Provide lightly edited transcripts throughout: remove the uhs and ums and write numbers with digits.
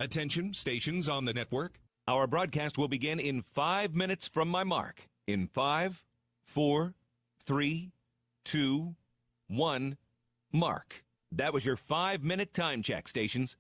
Attention, stations on the network. Our broadcast will begin in 5 minutes from my mark. In 5, 4, 3, 2, 1, mark. That was your 5-minute time check, stations.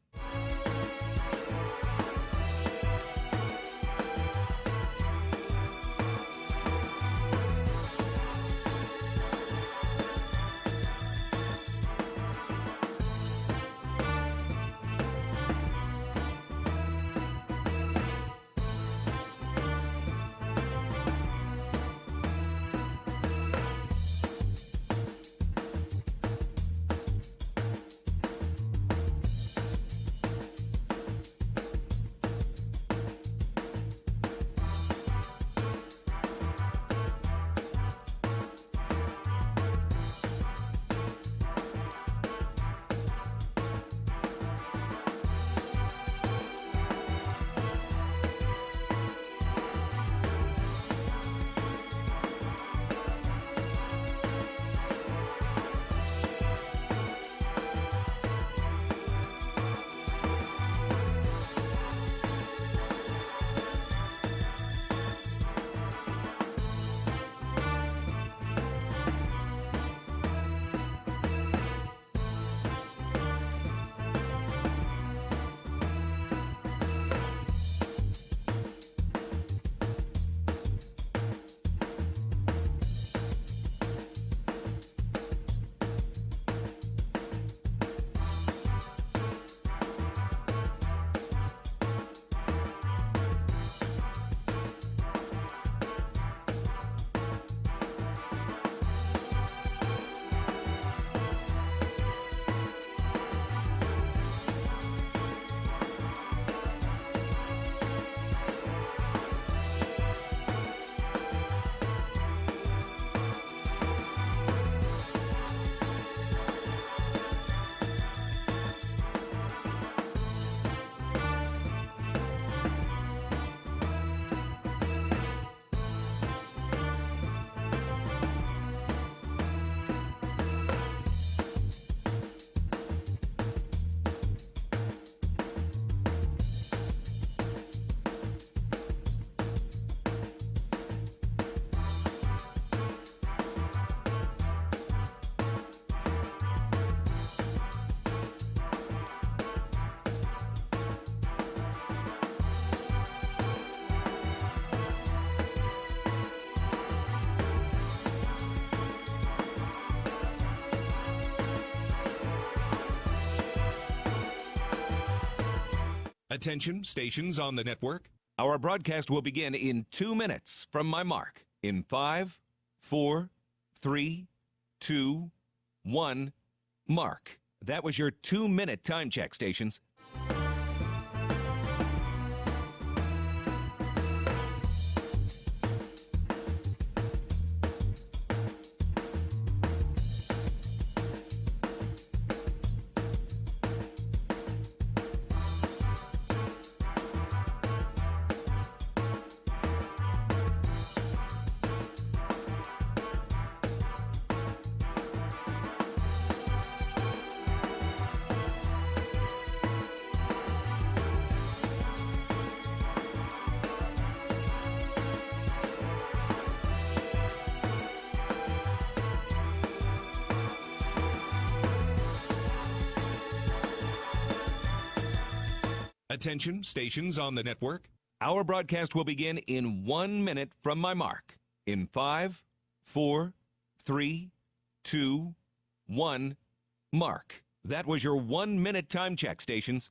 Attention, stations on the network. Our broadcast will begin in 2 minutes from my mark. In 5, 4, 3, 2, 1, mark. That was your 2-minute time check, stations. Attention, stations on the network. Our broadcast will begin in 1 minute from my mark. In 5, 4, 3, 2, 1, mark. That was your 1-minute time check, stations.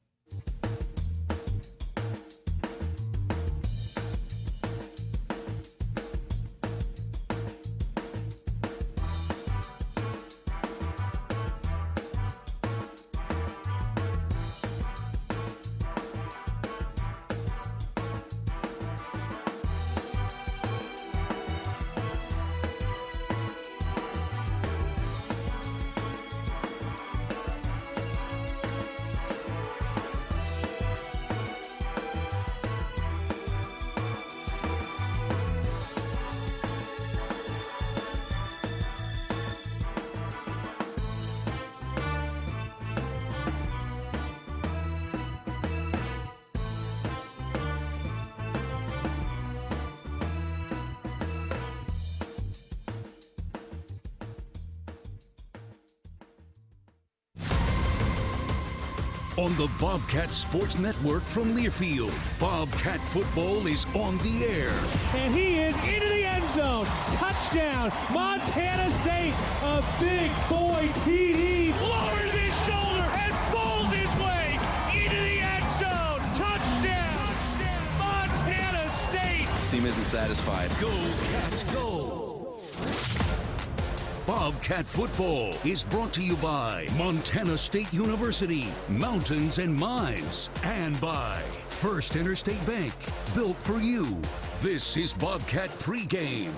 on the Bobcat Sports Network from Learfield. Bobcat football is on the air. And he is into the end zone. Touchdown, Montana State. A big boy TD lowers his shoulder and falls his way into the end zone. Touchdown, Montana State. This team isn't satisfied. Go Cats, go! Bobcat football is brought to you by Montana State University, Mountains and Mines, and by First Interstate Bank, built for you. This is Bobcat pregame.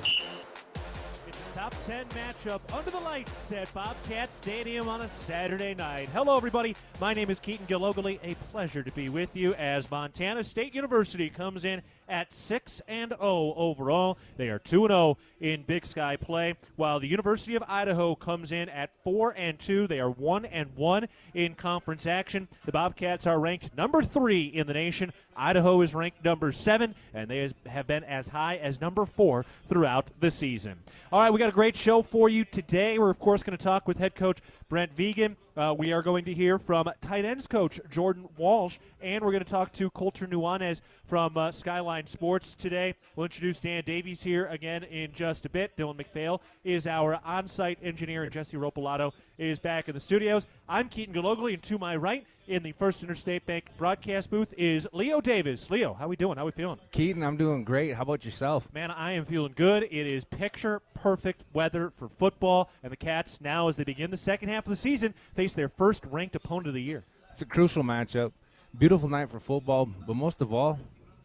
It's a top 10 matchup under the lights at Bobcat Stadium on a Saturday night. Hello, everybody. My name is Keaton Gillogly. A pleasure to be with you as Montana State University comes in at 6-0 overall. They are 2-0 in Big Sky play, while the University of Idaho comes in at 4-2. They are 1-1 in conference action. The Bobcats are ranked number 3 in the nation. Idaho is ranked number 7, and they have been as high as number 4 throughout the season. All right, we got a great show for you today. We're, of course, going to talk with head coach Brent Vigen. We are going to hear from tight ends coach Jordan Walsh, and we're going to talk to Colter Nuanez from Skyline Sports today. We'll introduce Dan Davies here again in just a bit. Dylan McPhail is our on-site engineer, and Jesse Ropolato is back in the studios. I'm Keaton Gillogly, and to my right in the First Interstate Bank broadcast booth is Leo Davis. Leo, how we doing? How we feeling? Keaton, I'm doing great. How about yourself? Man, I am feeling good. It is picture-perfect weather for football, and the Cats now, as they begin the second half of the season, face their first ranked opponent of the year. It's a crucial matchup. Beautiful night for football, but most of all,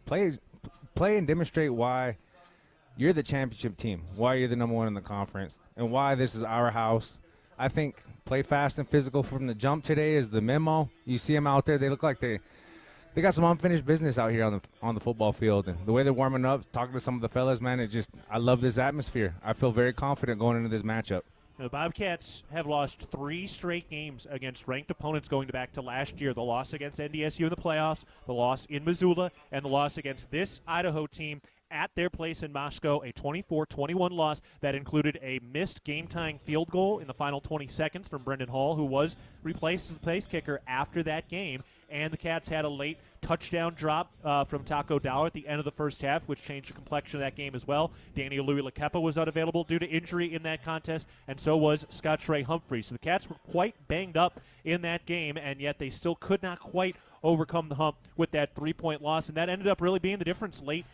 play and demonstrate why you're the championship team, why you're the number 1 in the conference, and why this is our house. I think play fast and physical from the jump today is the memo. You see them out there; they look like they got some unfinished business out here on the football field, and the way they're warming up, talking to some of the fellas, man, I love this atmosphere. I feel very confident going into this matchup. The Bobcats have lost 3 straight games against ranked opponents going back to last year. The loss against NDSU in the playoffs, the loss in Missoula, and the loss against this Idaho team at their place in Moscow, a 24-21 loss that included a missed game-tying field goal in the final 20 seconds from Brendan Hall, who was replaced as the place kicker after that game. And the Cats had a late touchdown drop from Taco Dollar at the end of the first half, which changed the complexion of that game as well. Danny Louis-Lakepa was unavailable due to injury in that contest, and so was Scott Trey Humphrey. So the Cats were quite banged up in that game, and yet they still could not quite overcome the hump with that 3-point loss, and that ended up really being the difference late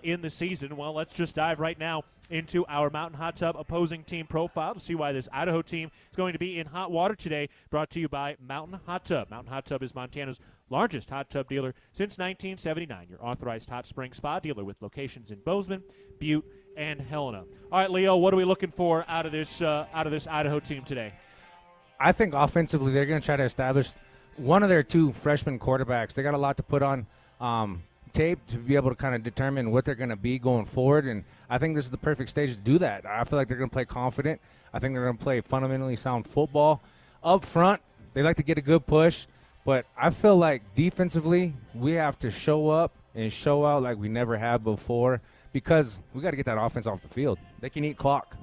in the season. Well, let's just dive right now into our Mountain Hot Tub opposing team profile to see why this Idaho team is going to be in hot water today, brought to you by Mountain Hot Tub. Mountain Hot Tub is Montana's largest hot tub dealer since 1979, your authorized hot spring spa dealer with locations in Bozeman, Butte, and Helena. All right, Leo, what are we looking for out of this Idaho team today? I think offensively they're going to try to establish one of their 2 freshman quarterbacks. They got a lot to put on tape to be able to kind of determine what they're going to be going forward, and I think this is the perfect stage to do that. I feel like they're going to play confident. I think they're going to play fundamentally sound football. Up front, they like to get a good push, but I feel like defensively we have to show up and show out like we never have before because we got to get that offense off the field. They can eat clock.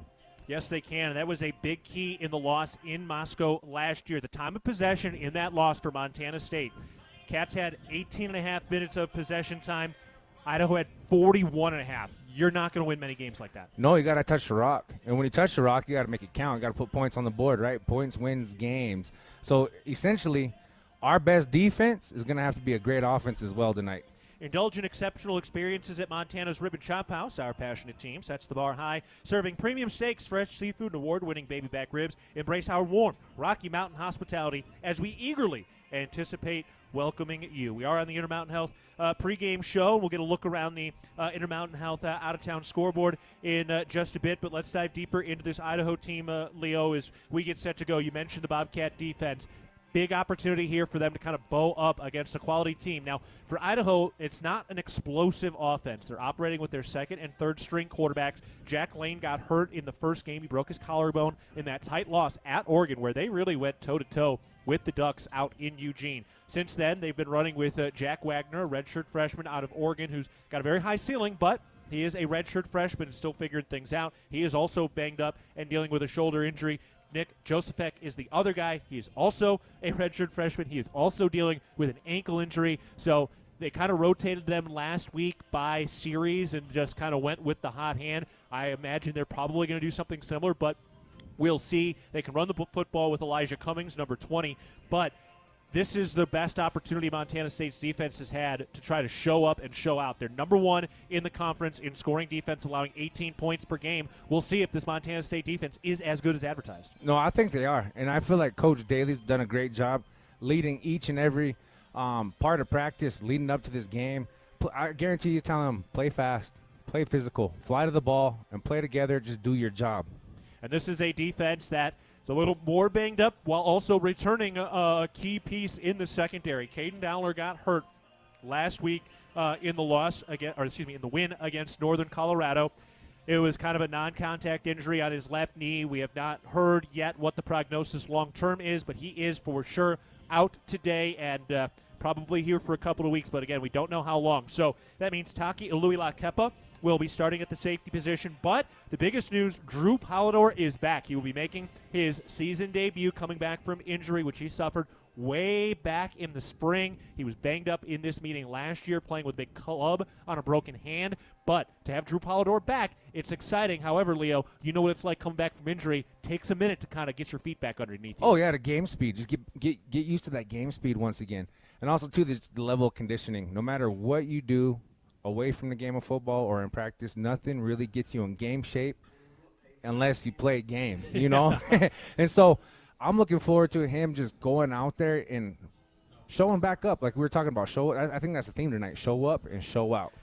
Yes, they can. That was a big key in the loss in Moscow last year. The time of possession in that loss for Montana State. Cats had 18.5 minutes of possession time. Idaho had 41.5. You're not going to win many games like that. No, you got to touch the rock. And when you touch the rock, you got to make it count. You got to put points on the board, right? Points wins games. So essentially, our best defense is going to have to be a great offense as well tonight. Indulge in exceptional experiences at Montana's Rib and Chop House. Our passionate team sets the bar high, serving premium steaks, fresh seafood, and award-winning baby back ribs. Embrace our warm Rocky Mountain hospitality as we eagerly anticipate welcoming you. We are on the Intermountain Health pregame show. We'll get a look around the Intermountain Health out-of-town scoreboard in just a bit, but let's dive deeper into this Idaho team, Leo, as we get set to go. You mentioned the Bobcat defense. Big opportunity here for them to kind of bow up against a quality team. Now, for Idaho, it's not an explosive offense. They're operating with their second and third string quarterbacks. Jack Lane got hurt in the first game. He broke his collarbone in that tight loss at Oregon, where they really went toe-to-toe with the Ducks out in Eugene. Since then, they've been running with Jack Wagner, a redshirt freshman out of Oregon, who's got a very high ceiling, but he is a redshirt freshman and still figuring things out. He is also banged up and dealing with a shoulder injury. Nick Josephek is the other guy. He is also a redshirt freshman. He is also dealing with an ankle injury. So they kind of rotated them last week by series and just kind of went with the hot hand. I imagine they're probably going to do something similar, but we'll see. They can run the football with Elijah Cummings, number 20, but this is the best opportunity Montana State's defense has had to try to show up and show out. They're number 1 in the conference in scoring defense, allowing 18 points per game. We'll see if this Montana State defense is as good as advertised. No, I think they are, and I feel like Coach Daly's done a great job leading each and every part of practice leading up to this game. I guarantee he's telling them, play fast, play physical, fly to the ball, and play together. Just do your job. And this is a defense that is a little more banged up while also returning a key piece in the secondary. Caden Dowler got hurt last week in the win against Northern Colorado. It was kind of a non-contact injury on his left knee. We have not heard yet what the prognosis long-term is, but he is for sure out today and probably here for a couple of weeks. But again, we don't know how long. So that means Taki Iluila-Kepa will be starting at the safety position. But the biggest news, Drew Polidor is back. He will be making his season debut coming back from injury, which he suffered way back in the spring. He was banged up in this meeting last year playing with a big club on a broken hand. But to have Drew Polidor back, it's exciting. However, Leo, you know what it's like coming back from injury. Takes a minute to kind of get your feet back underneath you. Oh, yeah, the game speed. Just get used to that game speed once again. And also, too, the level of conditioning. No matter what you do away from the game of football or in practice, nothing really gets you in game shape unless you play games, you know? And so I'm looking forward to him just going out there and showing back up. Like we were talking about, I think that's the theme tonight, show up and show out.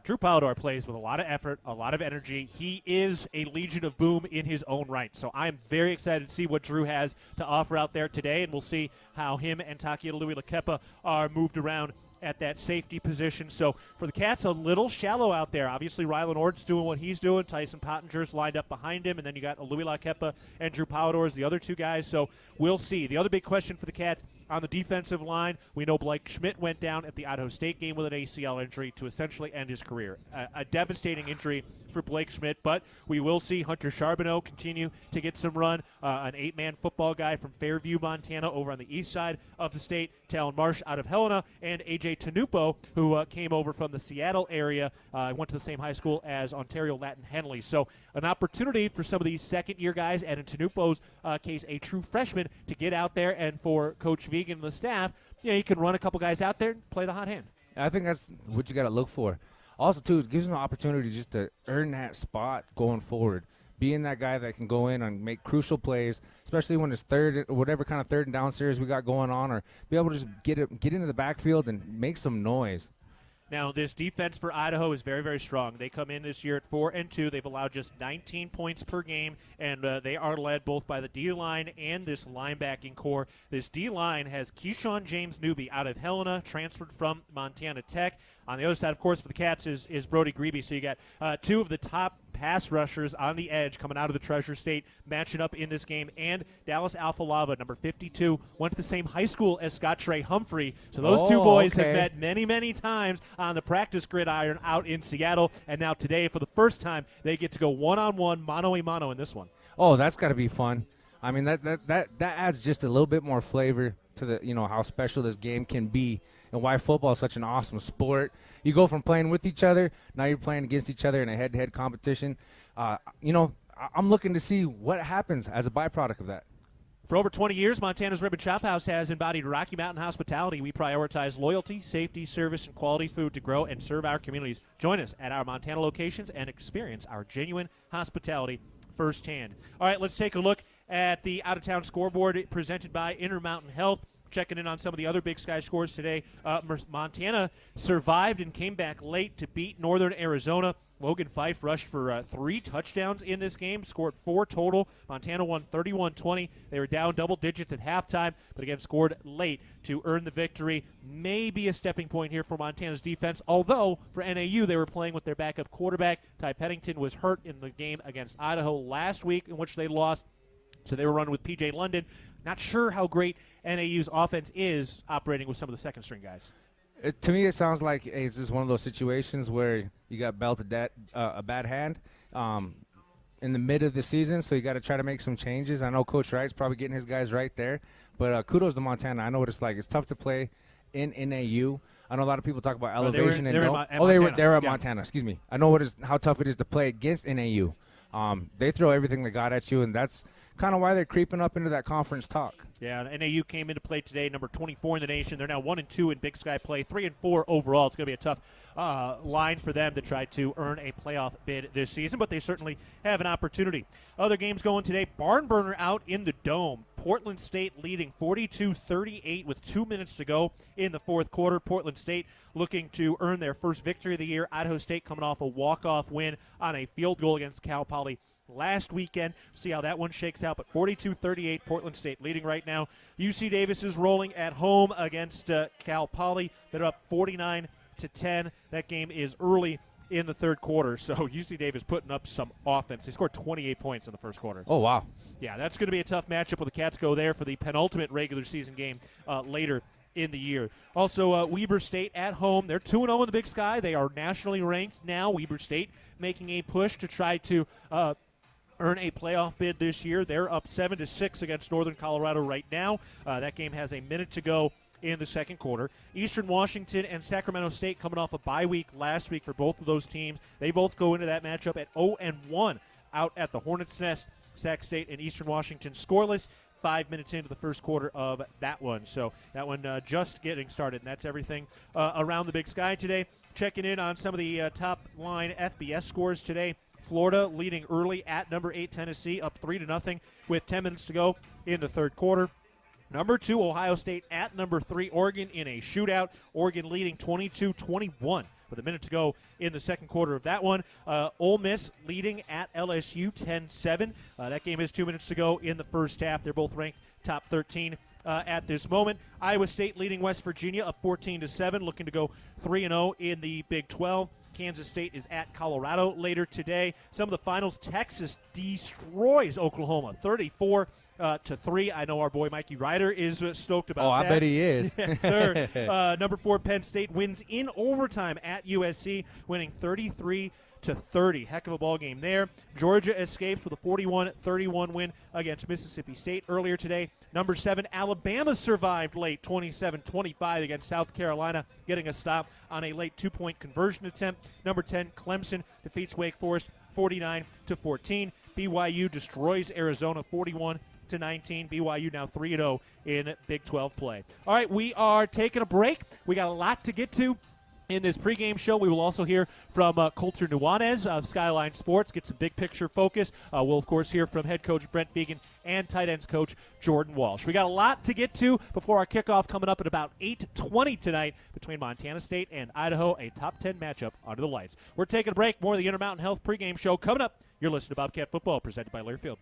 Drew Polidor plays with a lot of effort, a lot of energy. He is a Legion of Boom in his own right. So I'm very excited to see what Drew has to offer out there today, and we'll see how him and Taki Iluila-Kepa are moved around at that safety position. So for the Cats, a little shallow out there. Obviously, Rylan Ord's doing what he's doing. Tyson Pottinger's lined up behind him, and then you got Iluila-Kepa and Drew Polidor as the other two guys. So we'll see. The other big question for the Cats on the defensive line, we know Blake Schmidt went down at the Idaho State game with an ACL injury to essentially end his career. A devastating injury for Blake Schmidt, but we will see Hunter Charbonneau continue to get some run, an 8-man football guy from Fairview, Montana, over on the east side of the state, Talon Marsh out of Helena, and A.J. Tanupo, who came over from the Seattle area, went to the same high school as Ontario Latin Henley. So an opportunity for some of these second-year guys, and in Tanupo's case, a true freshman, to get out there, and for Coach Vegan and the staff, you can run a couple guys out there and play the hot hand. I think that's what you got to look for. Also, too, it gives them an opportunity just to earn that spot going forward, being that guy that can go in and make crucial plays, especially when it's whatever kind of third and down series we got going on, or be able to just get into the backfield and make some noise. Now, this defense for Idaho is very, very strong. They come in this year at 4-2. They've allowed just 19 points per game, and they are led both by the D-line and this linebacking core. This D-line has Keyshawn James Newby out of Helena, transferred from Montana Tech. On the other side, of course, for the Cats is Brody Grebe. So you got two of the top pass rushers on the edge coming out of the Treasure State, matching up in this game. And Dallas Alfalava, number 52, went to the same high school as Scott Trey Humphrey. So those two boys have met many, many times on the practice gridiron out in Seattle. And now today, for the first time, they get to go one-on-one, mano-a-mano in this one. Oh, that's got to be fun. I mean, that adds just a little bit more flavor to the, how special this game can be and why football is such an awesome sport. You go from playing with each other, now you're playing against each other in a head-to-head competition. I'm looking to see what happens as a byproduct of that. For over 20 years, Montana's Rib and Chop House has embodied Rocky Mountain hospitality. We prioritize loyalty, safety, service, and quality food to grow and serve our communities. Join us at our Montana locations and experience our genuine hospitality firsthand. All right, let's take a look at the out-of-town scoreboard presented by Intermountain Health. Checking in on some of the other Big Sky scores today. Montana survived and came back late to beat Northern Arizona. Logan Fife rushed for 3 touchdowns in this game, scored 4 total. Montana won 31-20. They were down double digits at halftime, but again scored late to earn the victory. Maybe a stepping point here for Montana's defense, although for NAU they were playing with their backup quarterback. Ty Pennington was hurt in the game against Idaho last week, in which they lost, so they were running with P.J. London. Not sure how great NAU's offense is operating with some of the second-string guys. To me, it sounds like it's just one of those situations where you got belted a bad hand. in the mid of the season, so you got to try to make some changes. I know Coach Wright's probably getting his guys right there, but kudos to Montana. I know what it's like. It's tough to play in NAU. I know a lot of people talk about elevation they were at Montana. Excuse me. I know how tough it is to play against NAU. They throw everything they got at you, and that's kind of why they're creeping up into that conference talk. Yeah, NAU came into play today, number 24 in the nation. They're now 1-2 in Big Sky play, 3-4 overall. It's going to be a tough line for them to try to earn a playoff bid this season, but they certainly have an opportunity. Other games going today, barn burner out in the Dome. Portland State leading 42-38 with 2 minutes to go in the fourth quarter. Portland State looking to earn their first victory of the year. Idaho State coming off a walk-off win on a field goal against Cal Poly last weekend. See how that one shakes out, but 42-38, Portland State leading right now. UC Davis is rolling at home against Cal Poly. They're up 49-10. That game is early in the third quarter, so UC Davis putting up some offense. They scored 28 points in the first quarter. Oh, wow. Yeah, that's going to be a tough matchup when the Cats go there for the penultimate regular season game later in the year. Also, Weber State at home. They're 2-0 in the Big Sky. They are nationally ranked now. Weber State making a push to try to earn a playoff bid this year. They're up 7-6 against Northern Colorado right now. That game has a minute to go in the second quarter. Eastern Washington and Sacramento State coming off a bye week last week for both of those teams. They both go into that matchup at 0-1 out at the Hornets' Nest. Sac State and Eastern Washington scoreless 5 minutes into the first quarter of that one. So that one just getting started, and that's everything around the Big Sky today. Checking in on some of the top-line FBS scores today. Florida leading early at number 8 Tennessee, up 3-0 with 10 minutes to go in the third quarter. Number 2 Ohio State at number 3 Oregon in a shootout. Oregon leading 22-21 with a minute to go in the second quarter of that one. Ole Miss leading at LSU 10-7. That game has 2 minutes to go in the first half. They're both ranked top 13 at this moment. Iowa State leading West Virginia up 14-7, looking to go 3-0 in the Big 12. Kansas State is at Colorado later today. Some of the finals, Texas destroys Oklahoma 34-3. I know our boy Mikey Ryder is stoked about that. Oh, I bet he is. Yes, sir. Number 4 Penn State wins in overtime at USC, winning 33-30. Heck of a ball game there. Georgia escapes with a 41-31 win against Mississippi State earlier today. Number 7 Alabama survived late 27-25 against South Carolina, getting a stop on a late 2-point conversion attempt. Number 10 Clemson defeats Wake Forest 49-14. BYU destroys Arizona 41-19. BYU now 3-0 in Big 12 play. All right, we are taking a break. We got a lot to get to in this pregame show. We will also hear from Colter Nuanez of Skyline Sports, get some big picture focus. We'll, of course, hear from head coach Brent Fegan and tight ends coach Jordan Walsh. We got a lot to get to before our kickoff coming up at about 8:20 tonight between Montana State and Idaho, a top 10 matchup under the lights. We're taking a break. More of the Intermountain Health pregame show coming up. You're listening to Bobcat Football, presented by Learfield.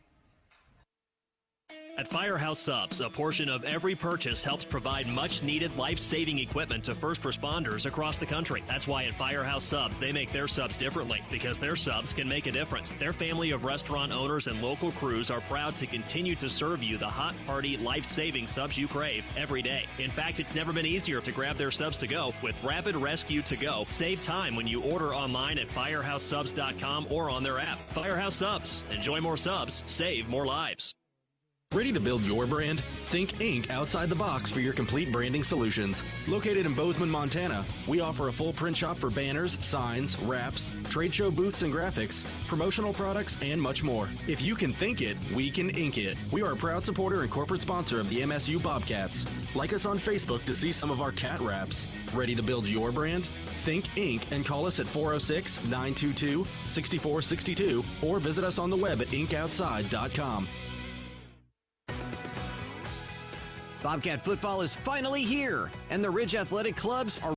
At Firehouse Subs, a portion of every purchase helps provide much-needed life-saving equipment to first responders across the country. That's why at Firehouse Subs, they make their subs differently, because their subs can make a difference. Their family of restaurant owners and local crews are proud to continue to serve you the hot, hearty, life-saving subs you crave every day. In fact, it's never been easier to grab their subs to go with Rapid Rescue to Go. Save time when you order online at firehousesubs.com or on their app. Firehouse Subs. Enjoy more subs. Save more lives. Ready to build your brand? Think Inc. outside the box for your complete branding solutions. Located in Bozeman, Montana, we offer a full print shop for banners, signs, wraps, trade show booths and graphics, promotional products, and much more. If you can think it, we can ink it. We are a proud supporter and corporate sponsor of the MSU Bobcats. Like us on Facebook to see some of our cat wraps. Ready to build your brand? Think Inc. and call us at 406-922-6462 or visit us on the web at inkoutside.com. Bobcat football is finally here, and the Ridge Athletic Clubs are